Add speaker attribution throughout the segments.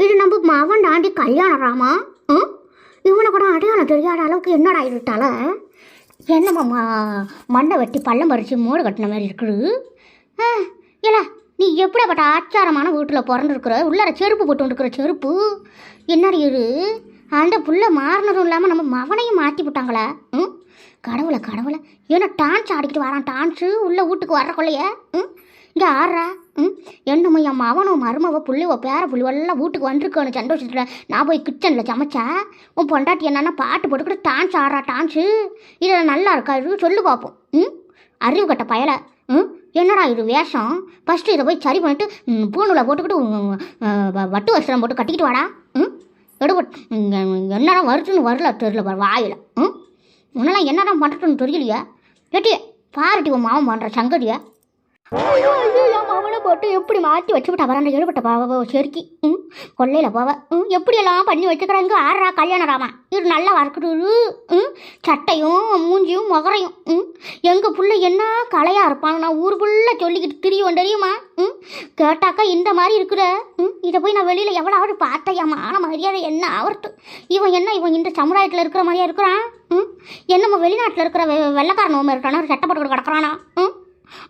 Speaker 1: இது நம்ம மகன் தாண்டி கல்யாணம் ராமா. இவனை கூட அடையாளம் தெரியாத அளவுக்கு என்னடா இருட்டால என்னம்மா மண்ணை வெட்டி பள்ளம் பறித்து மோடு கட்டின மாதிரி இருக்குது. இல்லை நீ எப்படிப்பட்ட ஆச்சாரமான வீட்டில் பிறந்துருக்குற, உள்ளார செருப்பு போட்டு இருக்கிற செருப்பு என்னடி இரு. அந்த புள்ள மாறினதும் இல்லாமல் நம்ம மகனையும் மாற்றி விட்டாங்களே. கடவுளை கடவுளை ஏன்னா டான்ஸ் ஆடிக்கிட்டு வரான். டான்ஸு உள்ள வீட்டுக்கு வர்றக்குள்ளைய இங்கே ஆடுறா. என்னம்மா என் மவனும் மருமவ புள்ளிவோ பேர புள்ளிவெல்லாம் வீட்டுக்கு வந்திருக்கணும் சந்தோஷத்தில். நான் போய் கிச்சனில் சமைச்சா உன் பொண்டாட்டி என்னன்னா பாட்டு போட்டுக்கிட்டு டான்ஸ் ஆடுறா. டான்ஸு இதில் நல்லா இருக்கா இது சொல்லு பார்ப்போம். அறிவு கட்ட பயலை. என்னடா இது வேஷம். ஃபஸ்ட்டு இதை போய் சரி பண்ணிட்டு பூணூலை போட்டுக்கிட்டு வட்டு வஸ்திரம் போட்டு கட்டிக்கிட்டு வாடா. எடுபட் என்னதான் வருதுன்னு வரல தெரியல வாயில். உன்னெல்லாம் என்னதான் பண்ணுறதுன்னு தெரியலையா. எட்டியே பாருட்டி உன் மாமன் பண்ணுற சங்கடியா. அவனை போட்டு எப்படி மாற்றி வச்சுக்கிட்டா வரான் எடுபட்ட பாவ செருக்கி. கொள்ளையில் போவ எப்படியெல்லாம் பண்ணி வச்சுக்கிறாங்க. ஆடுறா கல்யாணராமா இது நல்லா வறுக்குது. சட்டையும் மூஞ்சியும் முகரையும். எங்கள் புள்ள என்ன கலையாக இருப்பாங்க. நான் ஊர் ஃபுல்லாக சொல்லிக்கிட்டு திரியும் தெரியுமா. கேட்டாக்கா இந்த மாதிரி இருக்கிற. இதை போய் நான் வெளியில் எவ்வளோ பார்த்தையாமா. ஆனால் மரியாதை என்ன ஆவர்த்து. இவன் இந்த சமுதாயத்தில் இருக்கிற மாதிரியா இருக்கிறான். என்னம்மா வெளிநாட்டில் இருக்கிற வெள்ளைக்காரன் இருக்கானா ஒரு சட்டை போட்டு கிடக்குறானா.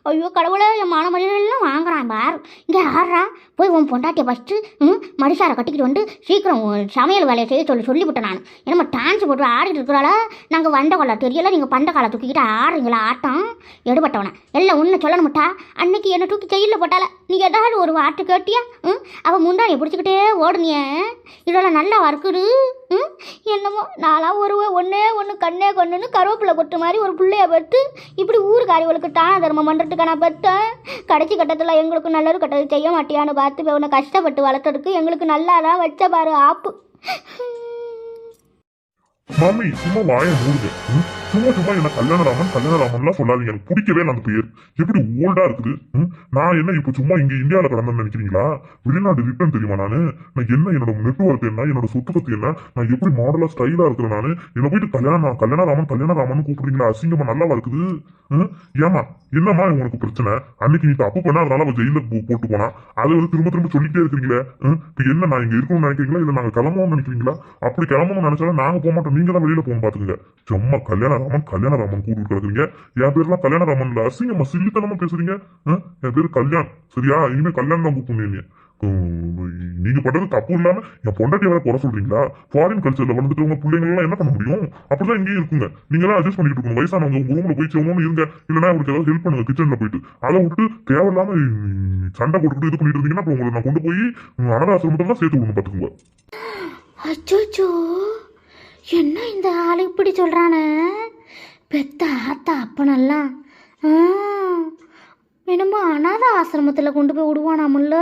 Speaker 1: ஐயோ கடவுளை என் மான மரியாதையெல்லாம் வாங்குறான் பார். இங்கே ஆடுறா போய் உன் பொண்டாட்டியை ஃபஸ்ட்டு மடிசாரை கட்டிக்கிட்டு வந்து சீக்கிரம் சமையல் வேலையை செய்ய சொல்லிவிட்டேன் நான். என்னம்மா டான்ஸ் போட்டு ஆடிட்டு இருக்கிறாளா. நாங்கள் வந்த கொள்ள தெரியல நீங்கள் பண்ட காலை தூக்கிக்கிட்டு ஆடுறீங்களா ஆட்டம். எடுபட்டவனை எல்லாம் ஒன்று சொல்லணும்ட்டா. அன்னைக்கு என்னை தூக்கி ஜெயிலில் போட்டால நீ ஏதாவது ஒரு வாட்டு கேட்டியா. அவள் முந்தானியை பிடிச்சிக்கிட்டே ஓடுனிய. இதெல்லாம் நல்லா வறுக்குது. என்னமோ நான்லாம் ஒன்றே ஒன்று கண்ணே கொண்டுன்னு கருவேப்பிலை கொட்டு மாதிரி ஒரு பிள்ளைய பெற்று இப்படி ஊருக்காரிகளுக்கு தான தர்மம் பண்ணுறதுக்கு நான் பெற்றேன். கடைசி கட்டத்தில் எங்களுக்கு நல்லது கட்டது செய்ய மாட்டியான்னு பார்த்து உன்னை கஷ்டப்பட்டு வளர்த்ததுக்கு எங்களுக்கு நல்லா தான் வச்ச பாரு ஆப்பு.
Speaker 2: மாமி சும்மா வாய மூடுது. சும்மா என்ன கல்யாணராமன்லாம் சொல்லாதீங்க. எனக்கு பிடிக்கவே இல்லை அந்த பேர். எப்படி ஓல்டா இருக்குது. நான் என்ன இப்போ சும்மா இங்க இந்தியாவில் கடந்தேன்னு நினைக்கிறீங்களா. வெளிநாடு ரிட்டர்ன் தெரியுமா. நான் என்ன என்னோட நெட்வொர்க் என்ன என்னோட சொத்து பத்தி என்ன நான் எப்படி மாடலா ஸ்டைலா இருக்கிறேன். நான் என்ன போயிட்டு கல்யாணராமன் கூப்பிடுறீங்களா. அசிங்கமா நல்லாவா இருக்குது. ஏமா என்னம்மா உனக்கு பிரச்சனை. அன்னைக்கு நீ தப்பு பண்ண அதனால அவன் ஜெயில போட்டு போனா அதை வந்து திரும்ப சொல்லிட்டே இருக்கிறீங்களே. இப்போ என்ன நான் இங்க இருக்கணும்னு நினைக்கிறீங்களா இல்லை நாங்கள் கிளம்பணும்னு நினைக்கிறீங்களா. அப்படி கிளம்பணும்னு நினைச்சாலும் நாங்கள் போக மாட்டோம். நீங்க தான் வெளியில போகணும் பாத்துக்கங்க. சும்மா கல்யாணராமன் கூப்பிட்டு இருக்கிறீங்க. என் பேர்லாம் கல்யாணராமன்ல அசிங்கம்மா சில்லித்தனமா பேசுறீங்க. என் பேரு கல்யாண் சரியா. இனிமே கல்யாணம் தான் கூப்பிடுங்க. நீங்க பண்றது தப்பு இல்லாம என் பொண்டாட்டியை வேற குறை சொல்றீங்களா. ஃபாரின் கல்ச்சர்ல வளர்ந்துட்டு உங்க பிள்ளைங்க எல்லாம் என்ன பண்ண முடியும். அப்படிதான் இங்கேயும் இருக்குங்க. நீங்க எல்லாம் அட்ஜஸ்ட் பண்ணிட்டு இருக்கணும். வயசானவங்க உங்க ரூம்ல போய் செவனும் இருங்க. இல்லைன்னா அவருக்கு ஏதாவது ஹெல்ப் பண்ணுங்க கிச்சன்ல போயிட்டு. அதை விட்டு தேவையில்லாம சண்டை போட்டுக்கிட்டு இது பண்ணிட்டு இருந்தீங்கன்னா உங்களை நான் கொண்டு போய் அனாதாசிரமத்தை தான் சேர்த்து விடணும் பாத்துக்கோங்க.
Speaker 1: அச்சோ என்ன இந்த ஆள் இப்படி சொல்றானே. பெத்த ஆத்தா அப்பனெல்லாம் என்னமோ அனாத ஆசிரமத்தில் கொண்டு போய் விடுவானாமல்ல.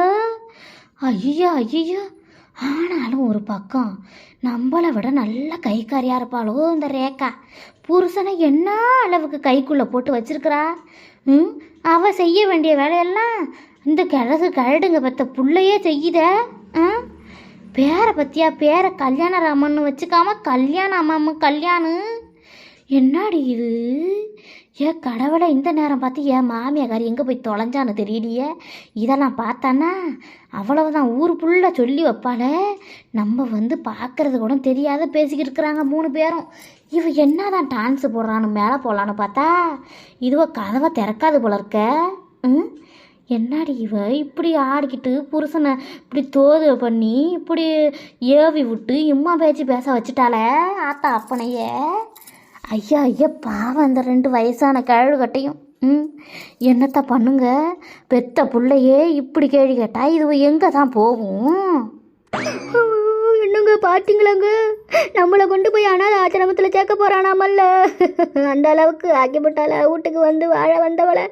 Speaker 1: ஐயா ஆனாலும் ஒரு பக்கம் நம்மளை விட நல்ல கைக்காரியாக இருப்பாளோ இந்த ரேக்கா. புருஷனை என்ன அளவுக்கு கைக்குள்ளே போட்டு வச்சிருக்கிறா. அவள் செய்ய வேண்டிய வேலையெல்லாம் இந்த கழுடுங்க பெற்ற புள்ளையே செய்யுத. பேரை பற்றியா பேரை கல்யாணராமன்னு வச்சுக்காம கல்யாணம் என்னாடி இது. ஏன் கடவுளை இந்த நேரம் பார்த்து என் மாமியாக்காரி எங்கே போய் தொலைஞ்சான்னு தெரியலையே. இதெல்லாம் பார்த்தானா அவ்வளவுதான் ஊர் ஃபுல்லாக சொல்லி வைப்பாளே. நம்ம வந்து பார்க்கறது கூட தெரியாத பேசிக்கிட்டு இருக்கிறாங்க 3 பேரும். இவன் என்ன தான் டான்ஸு போடுறான்னு மேலே போடலான்னு பார்த்தா இதுவோ கதவை திறக்காது போல இருக்க. என்னாடி இவ இப்படி ஆடிக்கிட்டு புருஷனை இப்படி தோது பண்ணி இப்படி ஏவி விட்டு இம்மா பேச்சு பேச வச்சுட்டாலே ஆத்தா அப்பனையே. ஐயா பாவம் அந்த 2 வயசான கழுகட்டையும். என்னத்த பண்ணுங்க. பெத்த பிள்ளையே இப்படி கேள்வி கேட்டா இது எங்கே தான் போகும். என்னங்க பார்த்தீங்களாங்க நம்மளை கொண்டு போய் அனாத ஆசிரமத்தில் சேர்க்க போகிறானாமல்ல. அந்த அளவுக்கு ஆக்கிப்பட்டால வீட்டுக்கு வந்து வாழ வந்தவளை.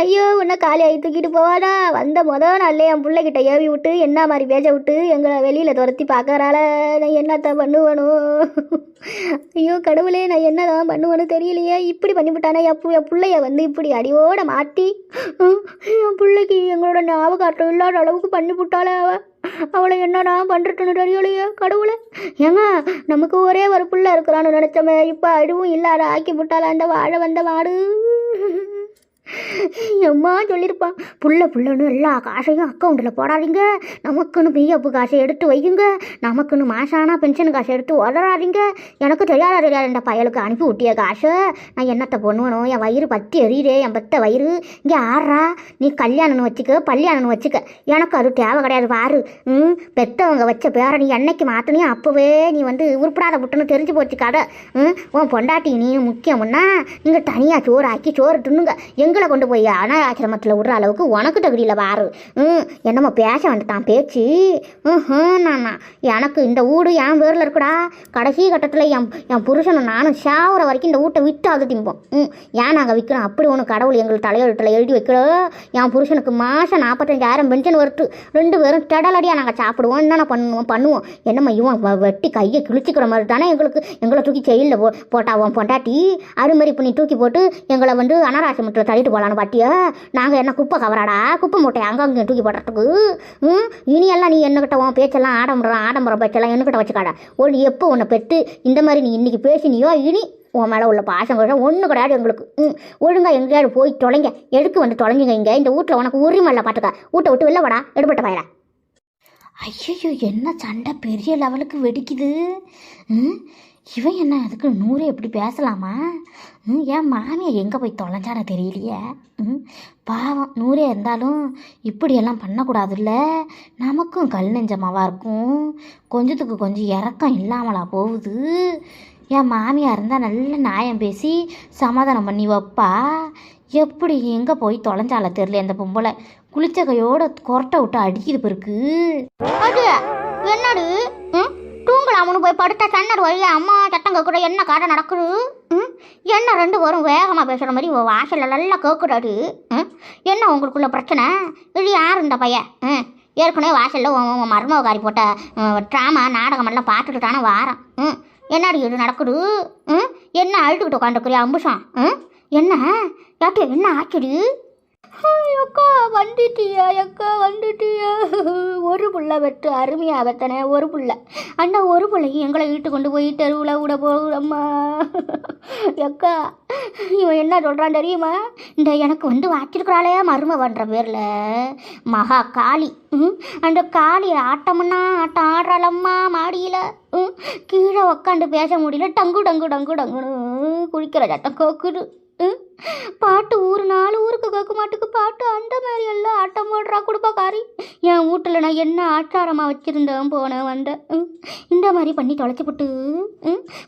Speaker 1: ஐயோ உன்னை காலியாகி தூக்கிட்டு போவாடா. வந்த நாள்ல என் பிள்ளைகிட்ட ஏவி விட்டு என்ன மாதிரி பேச விட்டு எங்களை வெளியில் துரத்தி பார்க்கறால. நான் என்னத்தான் பண்ணுவேணும். ஐயோ கடவுளே நான் என்னதான் பண்ணுவேன்னு தெரியலையே. இப்படி பண்ணிவிட்டானே என் பிள்ளைய வந்து இப்படி அடியோட மாட்டி என் பிள்ளைக்கு எங்களோட ஞாபகாட்டம் இல்லாத அளவுக்கு பண்ணி விட்டாளே அவளை என்னடா பண்ணுறதுன்னு தெரியலையே கடவுளை. ஏங்க நமக்கு ஒரே ஒரு பிள்ளை இருக்கிறான்னு நினச்சோமே. இப்போ அதுவும் இல்லாத ஆக்கி விட்டாளா அந்த வாழ வந்த மாடு. அம்மா சொல்லியிருப்பான், புள்ளன்னு எல்லா காசையும் அக்கௌண்ட்டில் போடாதீங்க, நமக்குன்னு பிஎஃப் காசை எடுத்து வையுங்க, நமக்குன்னு மாசானா பென்ஷன் காசை எடுத்து உதறாதீங்க. எனக்கு தெரியாத இந்த பயலுக்கு அனுப்பி விட்டிய காசை நான் என்னத்தை பண்ணுவனோ, என் வயிறு பற்றி எறியுதே, என் பத்த வயிறு. இங்கே ஆடுறா, நீ கல்யாணம்னு வச்சுக்க, பல்யாணம்னு வச்சுக்க, எனக்கு அது தேவை கிடையாது. பாரு, பெற்றவங்க வச்ச பேரை நீ என்னைக்கு மாற்றினியோ அப்போவே நீ உருப்படாத புட்டுன்னு தெரிஞ்சு போச்சு கதை. உன் பொண்டாட்டி நீ முக்கியம்னா இங்கே தனியாக சோறு ஆக்கி சோறு தின்னுங்க. எங்களை கொண்டு போய் அனாதாசிரமத்தில் விடுற அளவுக்கு உனக்கு தகுதியில் பாரு. என்னம்மா பேச வந்துட்டான் பேச்சு. எனக்கு இந்த வீடு என் பேரில் இருக்குடா. கடைசி கட்டத்தில் என் புருஷனை நானும் சாவுற வரைக்கும் இந்த வீட்டை விட்டு அது திம்போம். ஏன் நாங்கள் விற்கிறோம் அப்படி ஒன்று கடவுள் எங்களுக்கு தலையெழுத்தில் எழுதி வைக்கிறோம். என் புருஷனுக்கு மாதம் 45,000 பென்ஷன் வருது. 2 பேரும் திடலடியாக நாங்கள் சாப்பிடுவோம். என்னென்ன பண்ணுவோம். என்னம்மா இவன் வெட்டி கையை கிழிச்சிக்கிற மாதிரி தானே எங்களை தூக்கி செயலில் போட்டாவோம் பொண்டாட்டி. அருமாரி பண்ணி தூக்கி போட்டு எங்களை அனாதாசிரமத்தில் தள்ளிட்டு போகலான்னு பாட்டியா. நாங்கள் என்ன குப்பை கவராடா, குப்பை மூட்டையை அங்கே தூக்கி போடுறதுக்கு. இனியெல்லாம் நீ என்னக்கிட்ட உன் பேச்செல்லாம் ஆடம்பரம் பேச்செல்லாம் என்னக்கிட்ட வச்சுக்காடா. எப்போ உன்னை பெற்று இந்த மாதிரி நீ இன்றைக்கி பேசினியோ இனி உன் மேலே உள்ள பாசம் ஒன்றும் கிடையாது எங்களுக்கு. ஒழுங்காக எங்கேயாவது போய் தொலைங்க, எதுக்கு தொலைஞ்சுங்க. இங்கே இந்த வீட்டில் உனக்கு உரிமை இல்லை பார்த்துக்க. வீட்டை விட்டு வெளில வாடா, எடுபட்ட பயிரா. ஐயோ, என்ன சண்டை பெரிய லெவலுக்கு வெடிக்குது. இவன் என்ன அதுக்கு 100 எப்படி பேசலாமா? என் மாமியை எங்கே போய் தொலைஞ்சானே தெரியலையே. பாவம் 100 இருந்தாலும் இப்படியெல்லாம் பண்ணக்கூடாதுல்ல. நமக்கும் கல் நெஞ்சமாவாக இருக்கும். கொஞ்சத்துக்கு கொஞ்சம் இறக்கம் இல்லாமலா போகுது. என் மாமியாக இருந்தால் நல்ல நியாயம் பேசி சமாதானம் பண்ணி வைப்பா. எப்படி எங்கே போய் தொலைஞ்சால தெரியல அந்த பொம்பளை. குளிச்ச கையோட கொரட்டை விட்டு அடிக்குது பிறகு. அது என்னடு தூங்கலாம்னு போய் படுத்தா சன்னடு வழியா அம்மா சத்தங்க கூட என்ன கதை நடக்குது. என்ன 2 பேரும் வேகமாக பேசுகிற மாதிரி வாசலில் நல்லா கேட்குறாரு. என்ன உங்களுக்குள்ள பிரச்சனை? இது யார் இந்த பையன்? ஏற்கனவே வாசலில் மர்மகாரி போட்ட ட்ராமா நாடகமெல்லாம் பார்த்துட்டு தானே வாரம். என்னடி இது நடக்குது? என்ன அழுதுகிட்டு உட்காந்துக்குறியா அம்புஷம்? என்ன யாட்டு என்ன ஆச்சுடு? அக்கா வந்துட்டியா? ஒரு புள்ள வெட்டு அருமையாக வெத்தனே ஒரு புள்ள. அந்த ஒரு பிள்ளையும் எங்களை வீட்டு கொண்டு போய் தெருவில் விட போகுதம்மா. அக்கா இவன் என்ன சொல்கிறான் தெரியுமா? இந்த எனக்கு வச்சிருக்கிறாளே மருமை பண்ணுற பேரில் மகா காளி. அந்த காளி ஆட்டம்னா ஆட்டம் ஆடுறாளம்மா மாடியில். கீழே உக்காந்து பேச முடியல. டங்குன்னு குளிக்கிற சட்டம் கேட்குது. பாட்டு ஊர் 4 ஊருக்கு கேட்க மாட்டுக்கு பாட்டு. அந்த மாதிரி எல்லாம் ஆட்டம் போடுறா குடும்பக்காரி. என் வீட்டில் நான் என்ன ஆச்சாரமாக வச்சுருந்தேன் போனேன் வந்தேன். இந்த மாதிரி பண்ணி தொலைச்சிப்பட்டு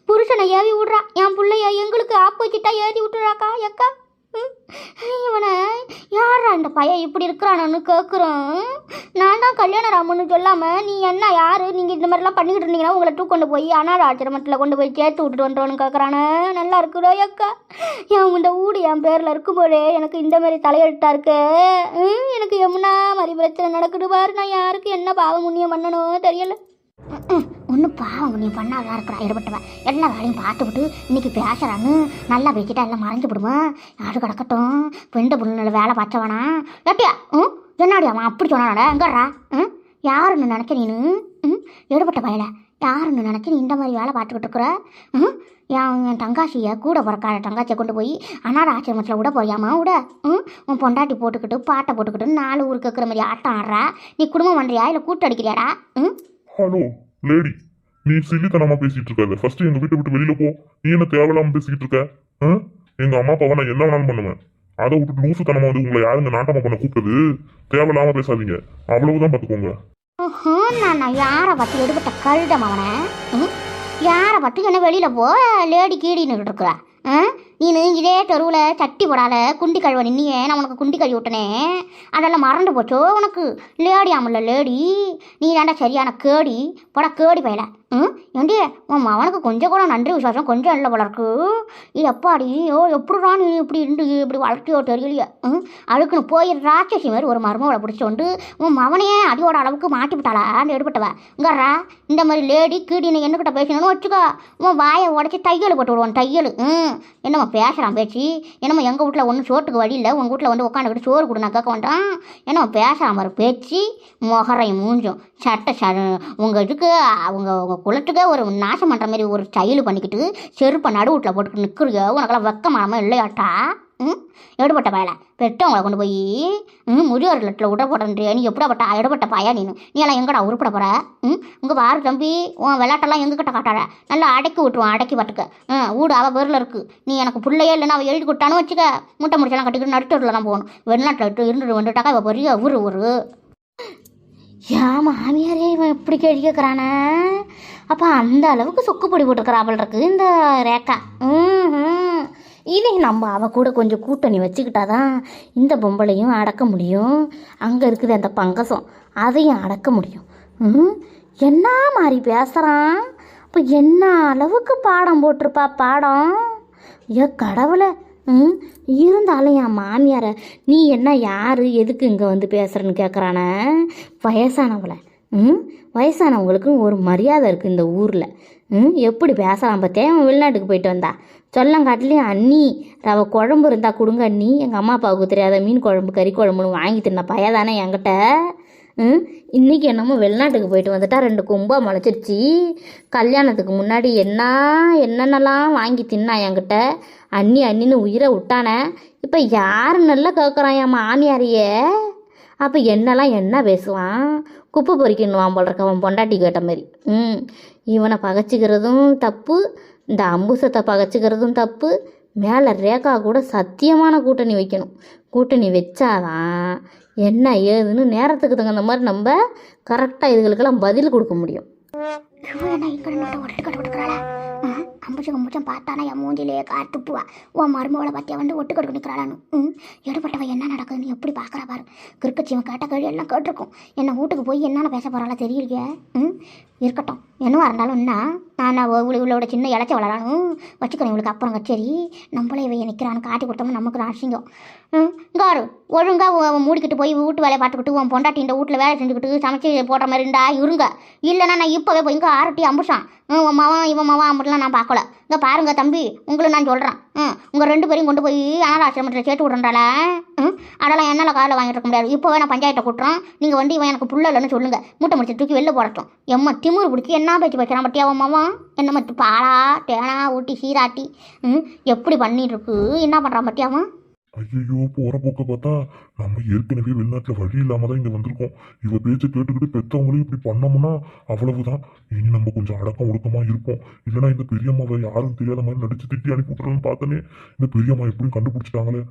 Speaker 1: புருஷனை ஏவி விட்றா. என் பிள்ளைய எங்களுக்கு ஆப்போசிட்டாக ஏறி விட்டுறாக்கா. எக்கா இவனை யாரா இந்த பையன் இப்படி இருக்கிறானு கேட்குறோம். நான் தான் கல்யாண ராமன்னு சொல்லாமல் நீ என்ன யார்? நீங்கள் இந்த மாதிரிலாம் பண்ணிக்கிட்டு இருந்தீங்கன்னா உங்களை கொண்டு போய் அனாதாசிரமத்தில் கொண்டு போய் சேர்த்து விட்டுட்டு வந்துட்டோன்னு கேட்குறானே. நல்லா இருக்குதோ அக்கா? இந்த ஊடு என் பேரில் இருக்கும்போதே எனக்கு இந்த மாதிரி தலையெழுத்தா இருக்கு. எனக்கு எம்னா மாதிரி பிரச்சனை நடக்குது பாரு. நான் யாருக்கு என்ன பாவம் புண்ணியம் பண்ணணும் தெரியல. ஒன்றும் பாவம் புண்ணியம் பண்ணாதான் இருக்கிறா. ஈடுபட்டவன் எல்லா வேலையும் பார்த்துக்கிட்டு இன்னைக்கு பேசுகிறான்னு நல்லா பேசிட்டா எல்லாம் மறைஞ்சு விடுவேன். யாரும் கிடக்கட்டும். பெண்ட புண்ணில் வேலை பார்த்தவனா ஏட்டியா? என்னாடி அவன் அப்படி சொன்னாடா? எங்கடா? யாருன்னு நினைக்க நீனு? ஈடுபட்ட வயல யாருன்னு நினச்சி நீ இந்த மாதிரி வேலை பார்த்துக்கிட்டு இருக்கிற? என் தங்காசியை கூட பிறக்காத தங்காச்சியை கொண்டு போய் அனாத ஆசிரமத்தில் விட போயாமா விட? உன் பொண்டாட்டி போட்டுக்கிட்டு பாட்டை போட்டுக்கிட்டு 4 ஊருக்கு இருக்கிற மாதிரி ஆட்டம் ஆடுறா. நீ குடும்பம் பண்ணுறியா இல்லை கூட்டு அடிக்கிறியாடா?
Speaker 2: ஹலோ லேடி, நீ சில்லித்தனமா பேசிட்டு இருக்காது. ஃபர்ஸ்ட் எங்க வீட்டை விட்டு வெளியில போ. நீ என்ன தேவையில்லாம பேசிக்கிட்டு இருக்க? எங்க அம்மா அப்பாவை நான் என்ன வேணாலும் பண்ணுவேன். அதை விட்டு லூசுத்தனமா உங்களை யாருங்க நாட்டமா பண்ண கூப்பிட்டது? தேவையில்லாம பேசாதீங்க. அவ்வளவுதான் பார்த்துக்கோங்க.
Speaker 1: நான் யாரை பார்த்து எடுபட்ட கழுதம் அவனை? யாரை பார்த்து என்ன வெளியில போ லேடி கீடின்னு இருக்கிற? நீனு இதே தெருவில் சட்டி போடாத குண்டி கழுவ நின்னியே. நான் உனக்கு குண்டி கழுவி விட்டனே, அதெல்லாம் மறந்து போச்சோ உனக்கு? லேடி ஆமல்ல லேடி. நீ தாண்டா சரியான கேடி. போடா கேடி பையல. ஏண்டி உன் அவனுக்கு கொஞ்சம் கூட நன்றி விசுவாசம் கொஞ்சம் இல்லை போல இருக்கு. இது எப்பாடி எப்படிடா நீ இப்படி இருந்து இப்படி வளர்த்தியோ தெரியலையே. அதுக்குன்னு போய் ராட்சசி மாதிரி ஒரு மருமவளை பிடிச்சோண்டு உன் மவனையே அடியோட அளவுக்கு மாட்டி விட்டாளா அந்த எடுப்பட்டவ? இங்கறா இந்த மாதிரி லேடி கீடின்னு என்னக்கிட்ட பேசணும்னு வச்சுக்கோ. உன் வாயை உடச்சி தையல் போட்டு விடுவான். தையல் என்னம்மா பேசுகிறான் பேச்சு? என்னம்மா எங்கள் வீட்டில் ஒன்றும் சோட்டுக்கு வழி இல்லை, உங்கள் வீட்டில் உட்காந்துக்கிட்டு சோறு கொடு நான் கேட்க வேண்டாம். என்னம்மா பேசுகிறான் மாதிரி பேச்சு? முகரை மூஞ்சும் சட்டை உங்கள் இதுக்கு உங்கள் குளத்துக்கே ஒரு நாசம் பண்ணுற மாதிரி ஒரு ஸ்டைலு பண்ணிக்கிட்டு செருப்பை நடு வீட்டில் போட்டுக்கிட்டு நிற்கிறியோ? உனக்கெல்லாம் வெக்கமானமா இல்லையாட்டா? ம் எடுபட்ட பயல பெற்றவங்களை கொண்டு போய் முதியோர் இல்லத்தில் விட போட்டேன்றியா நீ எப்படாப்பட்ட எடுபட்ட பாயா நீ எல்லாம் எங்கடா உருப்பட போகிற உங்க பாரு தம்பி உன் விளையாட்டெல்லாம் எங்ககிட்ட காட்டாட நல்லா அடக்கி விட்டுருவான் அடக்கி பட்டுக்க வீடு அவள் பேரில் இருக்குது நீ எனக்கு பிள்ளையே இல்லைன்னா அவள் எழுதி கொடுத்தானு வச்சுக்க முட்டை முடிச்செல்லாம் கட்டிக்கிட்டு நடுத்தூரில் தான் போகணும் வெளிநாட்டில் இருந்துட்டு வந்துட்டாக்கா இவள் பெரிய ஊர் ஏன் மாமியாரே இவன் எப்படி கேள்வி கேட்குறானே அப்போ அந்த அளவுக்கு சொக்குப்பொடி போட்டுருக்கிறாப்பல் இருக்கு இந்த ரேக்கா இனி நம்ம அவள் கூட கொஞ்சம் கூட்டணி வச்சுக்கிட்டாதான் இந்த பொம்பளையும் அடக்க முடியும். அங்கே இருக்குது அந்த பங்கசம் அதையும் அடக்க முடியும். என்ன மாதிரி பேசுகிறான் இப்போ என்ன அளவுக்கு பாடம் போட்டிருப்பா பாடம். கடவுளை இருந்தாலும் என் மாமியாரை நீ என்ன யார் எதுக்கு இங்கே வந்து பேசுகிறேன்னு கேட்குறானே. வயசானவளை வயசானவங்களுக்கு ஒரு மரியாதை இருக்குது இந்த ஊரில். எப்படி பேசலாம் பார்த்தேன். அவன் வெளிநாட்டுக்கு போயிட்டு வந்தா சொல்லங்காட்டிலையும் அண்ணி ரவை குழம்பு இருந்தால் கொடுங்க அண்ணி, எங்கள் அம்மா அப்பாவுக்கு தெரியாத மீன் குழம்பு கறி குழம்புன்னு வாங்கி தின்ன பையதானே என்கிட்ட. இன்றைக்கி என்னமோ வெளிநாட்டுக்கு போயிட்டு வந்துட்டா 2 கொம்பா முளைச்சிருச்சு. கல்யாணத்துக்கு முன்னாடி என்னென்னலாம் வாங்கி தின்னா என்கிட்ட. அண்ணின்னு உயிரை விட்டானே. இப்போ யார் நல்லா கேட்குறான் என் மாமியாரையே. அப்போ என்ன பேசுவான். குப்பை பொறிக்கணுவான் போல் இருக்க அவன் பொண்டாட்டி கேட்ட மாதிரி. இவனை பகைச்சிக்கிறதும் தப்பு, இந்த அம்புசத்தை பகைச்சிக்கிறதும் தப்பு. மேலே ரேகா கூட சத்தியமான கூட்டணி வைக்கணும். கூட்டணி வச்சாதான் என்ன ஏதுன்னு நேரத்துக்கு தகுந்த மாதிரி நம்ம கரெக்டாக இதுகளுக்கெல்லாம் பதில் கொடுக்க முடியும். அம்புச்சம் பார்த்தானா என் மூஞ்சிலே காத்துப்புவா. உன் மருமகளை பற்றியா வந்து ஒட்டு கட்டு நிற்கிறாளான்னு. எடுபட்டவன் என்ன நடக்குதுன்னு எப்படி பார்க்குறா பாரு. கிறுக்கச்சிவன் கேட்ட கேள்வி எல்லாம் கேட்டிருக்கும். என்னை வீட்டுக்கு போய் என்னென்ன பேச போகிறாளா தெரியலையே. இருக்கட்டும் என்னவா இருந்தாலும் என்ன நான் இவளோட சின்ன இலச்ச வளரானும் வச்சுக்கிறேன். இவளுக்கு அப்புறம் கச்சேரி நம்மளே இவ நிற்கிறான்னு காட்டி கொடுத்தோம்னா நமக்கு தான் அசிங்கம். இங்காரு ஒழுங்காக மூடிக்கிட்டு போய் வீட்டு வேலையை பார்த்துக்கிட்டு உன் பொண்டாட்டி இந்த வீட்டில் வேலை செஞ்சுக்கிட்டு சமைச்சு போடுற மாதிரி இருந்தா இருங்க. இல்லைன்னா நான் இப்போவே போய் இங்கே ஆரட்டி அம்புசான் உன் மாவன் இவன் மாவன் அப்படிலாம் நான் பார்க்கல. இங்கே பாருங்க தம்பி உங்களை நான் சொல்கிறேன். உங்கள் 2 பேரையும் கொண்டு போய் அனாதாசிரமத்தில் சேர்த்து விட்றேன்டால. அதெல்லாம் என்னால் காலையில் வாங்கிட்டு இருக்க முடியாது. இப்போவே நான் பஞ்சாயத்தை கூட்டுறோம். நீங்கள் வந்து இவன் எனக்கு புள்ள இல்லைன்னு சொல்லுங்கள். மூட்டை முடிச்சு தூக்கி வெளில போடட்டும். எம்மா திமுரு பிடிச்சி என்ன பேச்சு வைக்கிறான் பட்டியா மாவன். என்ன மற்ற பாலா தேனா ஊட்டி சீராட்டி எப்படி பண்ணிட்டு இருக்கு என்ன பண்ணுறான் பட்டியாவன்.
Speaker 2: ஐயோ போற போக்க பார்த்தா நம்ம ஏற்கனவே வெளிநாட்டில் வழி இல்லாம தான் இங்க வந்திருக்கோம். இவ பேச்சை கேட்டுக்கிட்டு பெற்றவங்களையும் இப்படி பண்ணோம்னா அவ்வளவுதான். இனி நம்ம கொஞ்சம் அடக்கம் ஒடுக்கமா இருப்போம். இல்லைன்னா இந்த பெரியம்மாவை யாரும் தெரியாத மாதிரி நடிச்சு திட்டி அனுப்பி விட்டுறோன்னு பார்த்தனே. இந்த பெரியம்மா எப்படியும் கண்டுபிடிச்சிட்டாங்களே.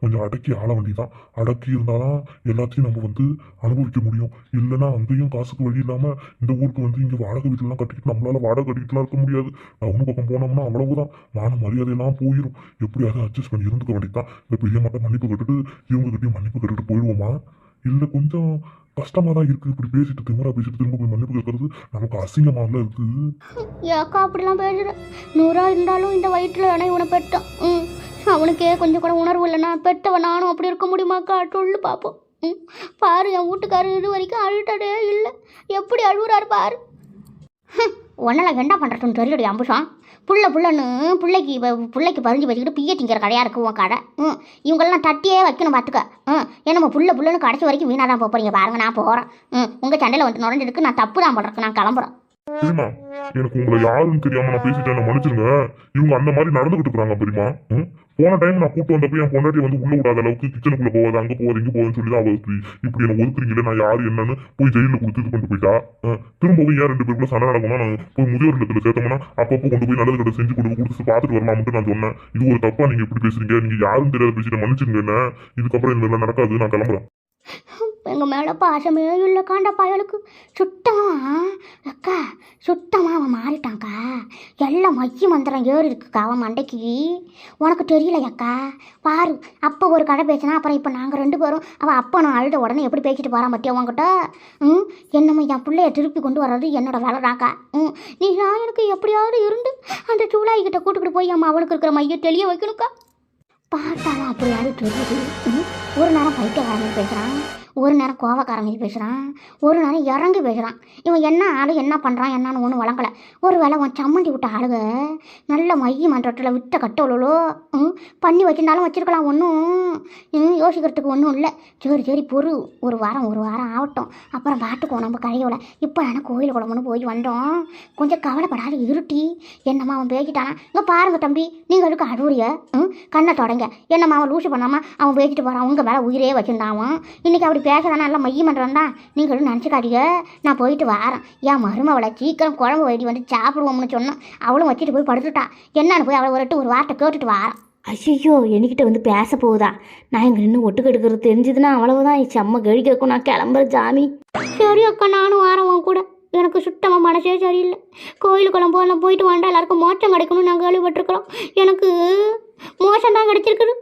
Speaker 2: கொஞ்சம் அடக்கி ஆள வேண்டிதான். அடக்கி இருந்தாதான் எல்லாத்தையும் நம்ம வந்து அனுபவிக்க முடியும். இல்லைன்னா அங்கேயும் காசுக்கு வழி இல்லாம இந்த ஊருக்கு வந்து இங்க வாடகை வீட்டுலாம் கட்டிக்கிட்டு நம்மளால வாடகை கட்டிக்கிட்டுலாம் இருக்க முடியாது. டவுனு பக்கம் போனோம்னா அவ்வளவுதான். மான மரியாதையெல்லாம் போயிடும். எப்படியாவது அட்ஜஸ்ட் பண்ணி இருந்துக்க வேண்டியதான். இந்த பெரியம்மாட்ட மன்னிப்பு கட்டுட்டு இவங்க கிட்டையும் மன்னிப்பு கட்டுட்டு போயிடுவோமா. இல்லை கொஞ்சம் கஷ்டமா தான் இருக்கு. இப்படி பேசிட்டு திமுறா பேசிட்டு திரும்ப போய் மன்னிப்பு கேட்கறது நமக்கு அசிங்கமாகல இருக்கு.
Speaker 1: ஏக்கா அப்படிலாம் பேசுற 100 இருந்தாலும் இந்த வயிற்றுல வேணா இவனை பெட்டான். அவனுக்கே கொஞ்சம் கூட உணர்வு இல்லைன்னா பெட்டவன் நானும் அப்படி இருக்க முடியுமாக்கா சொல்லு பார்ப்போம். பாரு என் வீட்டுக்காரர் இது வரைக்கும் அழுட்டடே இல்லை. எப்படி அழுகுறாரு பாரு. ஒன்னெல்லாம் என்ன பண்ணுறதுன்னு தெரியலடி அம்புஷம். புள்ளன்னு பிள்ளைக்கு பதிஞ்சு வச்சுக்கிட்டு பிய திங்கிற கடையாக இருக்குது உன் கடை. இவங்களெல்லாம் தட்டியே வைக்கணும் பார்த்துக்க. என்னம்மா புள்ளன்னு கடைசி வரைக்கும் வீணாக தான் போகிறீங்க பாருங்க. நான் போகிறேன். உங்கள் சண்டையில் வந்து நுழைஞ்சிருக்கு. நான் தப்பு தான் பண்ணுறேன். நான் கிளம்புறேன்.
Speaker 2: சரிம்மா எனக்கு உங்களை யாருன்னு தெரியாம நான் பேசிட்டேன் மன்னிச்சிருங்க. இவங்க அந்த மாதிரி நடந்துகிட்டு இருக்கிறாங்க பெரியமா. போன டைம் நான் கூட்டு வந்தப்போ என் பொண்டாட்டி வந்து உள்ள விடாத அளவுக்கு கிச்சனுக்குள்ள போகாது அங்கே போகாது இங்கே போகுதுன்னு சொல்லி தான் அவ இப்படி என்ன ஒதுக்குறீங்களே நான் யாரு என்னன்னு போய் ஜெயிலில் கொடுத்து இது கொண்டு போயிட்டா. திரும்பவும் ஏன் 2 பேருக்குள்ள சண்டை நடக்கும்னா நான் போய் முதியோர் இல்லத்துல சேர்த்தோம்னா அப்பப்போ கொண்டு போய் நல்லது கடை செஞ்சு கொண்டு கொடுத்து பார்த்துட்டு வரலாம்ட்டு நான் சொன்னேன். இது ஒரு தப்பா நீங்க இப்படி பேசுறீங்க. நீங்க யாரும் தெரியாத பேசிட்டு மன்னிச்சிருங்க. என்ன இதுக்கப்புறம் இந்த மாதிரி நடக்காது. நான் கிளம்புறேன்.
Speaker 1: எங்கள் மேலே பாசமே இல்லை காண்டா பயலுக்கு. சுத்தமாக அவன் மாறிட்டான்க்கா. எல்லாம் மையம் மந்திரம் ஏறி இருக்குக்கா அவன் மண்டைக்கு. உனக்கு தெரியலையாக்கா பாரு. அப்போ ஒரு கடை பேசினா அப்புறம் இப்போ நாங்கள் 2 பேரும் அவள் அப்போ நான் அழுத உடனே எப்படி பேசிட்டு போகிறான் பட்டியா உங்ககிட்ட. என்னம்மா என் பிள்ளைய திருப்பி கொண்டு வர்றது என்னோட வேலைதாக்கா. நீ நான் எனக்கு எப்படியாவது இருந்து அந்த சூளாய்கிட்ட கூட்டுக்கிட்டு போய் அம்மா அவளுக்கு இருக்கிற மையம் தெளிய வைக்கணுக்கா. பார்த்தாலும் அப்படியாவது தெரியுது. ஒரு நேரம் பைத்தியக்காரன் பேசுகிறான், ஒரு நேரம் கோவக்காரங்க பேசுகிறான், ஒரு நேரம் இறங்கி பேசுகிறான். இவன் என்ன ஆளு, என்ன பண்ணுறான் என்னன்னு ஒன்றும் வழங்கலை. ஒரு வேளை உன் சம்மந்தி விட்ட ஆளுக நல்ல மைய மன்றத்தில் விட்ட கட்டவளோ பண்ணி வச்சிருந்தாலும் வச்சுருக்கலாம். ஒன்றும் யோசிக்கிறதுக்கு ஒன்றும் இல்லை. சரி பொறு, ஒரு வாரம் ஆகட்டும், அப்புறம் பாட்டுக்குவோம் நம்ம கரையோல. இப்போ நான் கோயில் குளம்னு போய் வந்தோம். கொஞ்சம் கவலைப்படாத இருட்டி. என்னம்மா அவன் பேசிட்டானா? இங்கே பாருங்க தம்பி, நீங்கள் அதுக்கு அடூரிய கண்ணை தொடங்க. என்னம்மா அவன் லூசு பண்ணாமல் அவன் பேசிட்டு போகிறான். உங்கள் மேலே உயிரே வச்சுருந்தான். இன்றைக்கி அப்படி பேசுறானா நல்லா மைய மன்றம் தான். நீங்களும் நினச்சிக்காதீங்க, நான் போயிட்டு வரேன். என் மருமவளை சீக்கிரம் குழம்பு வைட்டி வந்து சாப்பிடுவோம்னு சொன்னேன். அவளும் வச்சுட்டு போய் படுத்துட்டா. என்னன்னு போய் அவளை ஒரு வார்த்தை கேட்டுட்டு வரேன்.
Speaker 3: ஐயோ, என்கிட்ட வந்து பேச போகுதா? நான் இங்கே நின்று ஒட்டுக்கு எடுக்கிறது தெரிஞ்சதுன்னா அவ்வளவுதான். செம்ம கேள்வி கேட்கும். நான் கிளம்புறேன் சாமி.
Speaker 1: சரி அக்கா, நானும் வரேன் உன் கூட. எனக்கு சுத்தமாக மனசே சரியில்லை. கோயில் குளம் போயிட்டு வாண்டா, எல்லாருக்கும் மோட்சம் கிடைக்கணும்னு நாங்கள் கேள்விப்பட்டிருக்கிறோம். எனக்கு மோசம் தான் கிடைச்சிருக்குது.